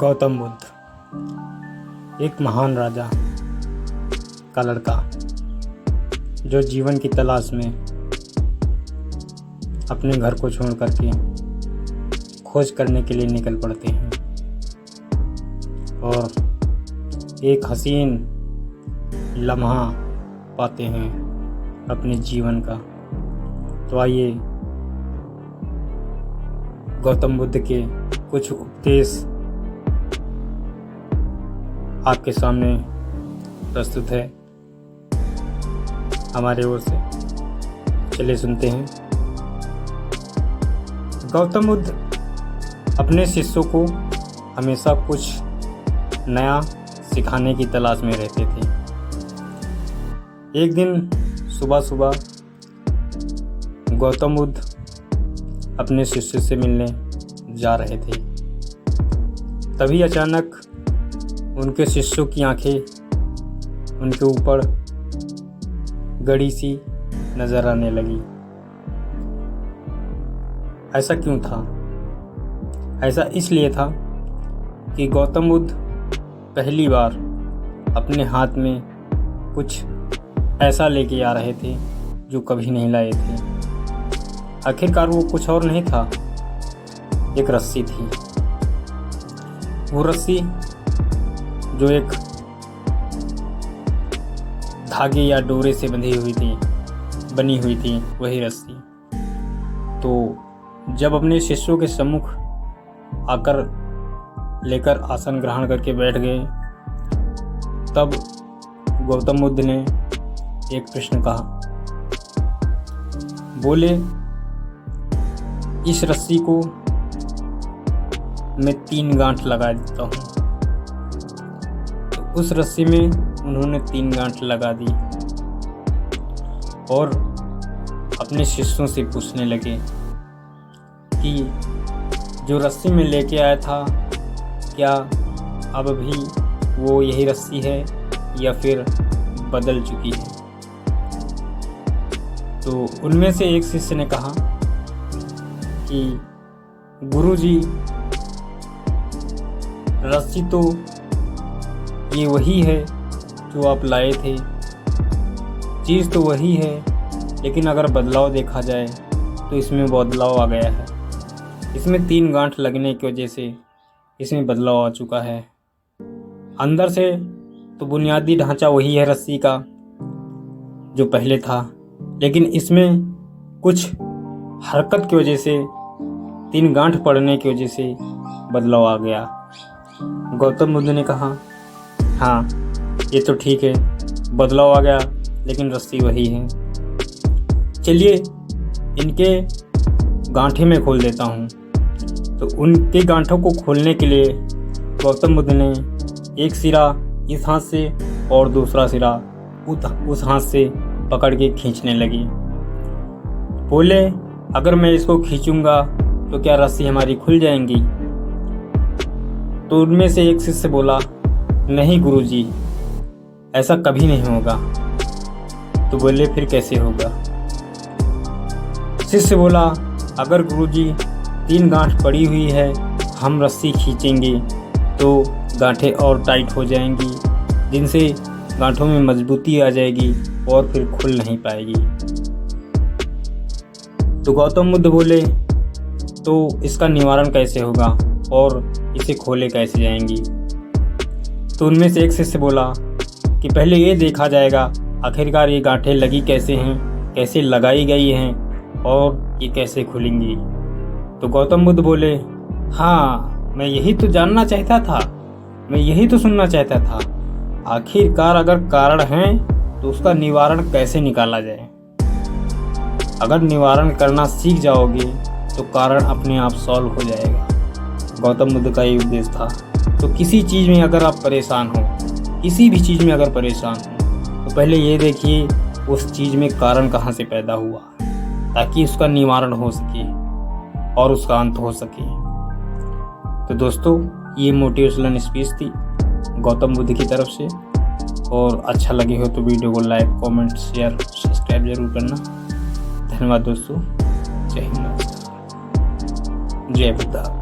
गौतम बुद्ध एक महान राजा का लड़का जो जीवन की तलाश में अपने घर को छोड़ करके खोज करने के लिए निकल पड़ते हैं और एक हसीन लम्हा पाते हैं अपने जीवन का। तो आइए गौतम बुद्ध के कुछ उपदेश आपके सामने प्रस्तुत है हमारे ओर से। चलिए सुनते हैं। गौतम बुद्ध अपने शिष्यों को हमेशा कुछ नया सिखाने की तलाश में रहते थे। एक दिन सुबह सुबह गौतम बुद्ध अपने शिष्य से मिलने जा रहे थे। तभी अचानक उनके शिष्यों की आंखें उनके ऊपर गड़ी सी नजर आने लगी। ऐसा क्यों था? ऐसा इसलिए था कि गौतम बुद्ध पहली बार अपने हाथ में कुछ ऐसा लेके आ रहे थे जो कभी नहीं लाए थे। आखिरकार वो कुछ और नहीं था, एक रस्सी थी। वो रस्सी जो एक धागे या डोरे से बनी हुई थी वही रस्सी। तो जब अपने शिष्यों के सम्मुख आकर लेकर आसन ग्रहण करके बैठ गए, तब गौतम बुद्ध ने एक प्रश्न कहा। बोले, इस रस्सी को मैं 3 गांठ लगा देता हूँ। तो उस रस्सी में उन्होंने 3 गांठ लगा दी और अपने शिष्यों से पूछने लगे कि जो रस्सी में लेके आया था, क्या अब भी वो यही रस्सी है या फिर बदल चुकी है? तो उनमें से एक शिष्य ने कहा कि गुरुजी, रस्सी तो ये वही है जो आप लाए थे, चीज़ तो वही है, लेकिन अगर बदलाव देखा जाए तो इसमें बदलाव आ गया है। इसमें 3 गांठ लगने की वजह से इसमें बदलाव आ चुका है। अंदर से तो बुनियादी ढांचा वही है रस्सी का जो पहले था, लेकिन इसमें कुछ हरकत की वजह से, 3 गांठ पड़ने की वजह से बदलाव आ गया। गौतम बुद्ध ने कहा, हाँ ये तो ठीक है, बदलाव आ गया, लेकिन रस्सी वही है। चलिए इनके गांठे में खोल देता हूँ। तो उनके गांठों को खोलने के लिए गौतम बुद्ध ने एक सिरा इस हाथ से और दूसरा सिरा उस हाथ से पकड़ के खींचने लगी। बोले, अगर मैं इसको खींचूंगा तो क्या रस्सी हमारी खुल जाएंगी? तो उनमें से एक शिष्य बोला, नहीं गुरुजी, ऐसा कभी नहीं होगा। तो बोले, फिर कैसे होगा? शिष्य बोला, अगर गुरुजी 3 गांठ पड़ी हुई है, हम रस्सी खींचेंगे तो गांठें और टाइट हो जाएंगी, जिनसे गांठों में मजबूती आ जाएगी और फिर खुल नहीं पाएगी। तो गौतम बुद्ध बोले, तो इसका निवारण कैसे होगा और इसे खोले कैसे जाएंगी? तो उनमें से एक शिष्य बोला कि पहले ये देखा जाएगा आखिरकार ये गांठें लगी कैसे हैं, कैसे लगाई गई हैं और ये कैसे खुलेंगी। तो गौतम बुद्ध बोले, हाँ मैं यही तो जानना चाहता था, मैं यही तो सुनना चाहता था। आखिरकार अगर कारण है तो उसका निवारण कैसे निकाला जाए। अगर निवारण करना सीख जाओगे तो कारण अपने आप सॉल्व हो जाएगा। गौतम बुद्ध का ये उद्देश्य था। तो किसी चीज़ में अगर आप परेशान हो, किसी भी चीज़ में अगर परेशान हो, तो पहले ये देखिए उस चीज़ में कारण कहाँ से पैदा हुआ, ताकि उसका निवारण हो सके और उसका अंत हो सके। तो दोस्तों, ये मोटिवेशनल स्पीच थी गौतम बुद्ध की तरफ से। और अच्छा लगे हो तो वीडियो को लाइक, कमेंट, शेयर, सब्सक्राइब जरूर करना। धन्यवाद दोस्तों। जय हिंद, जय बुद्ध।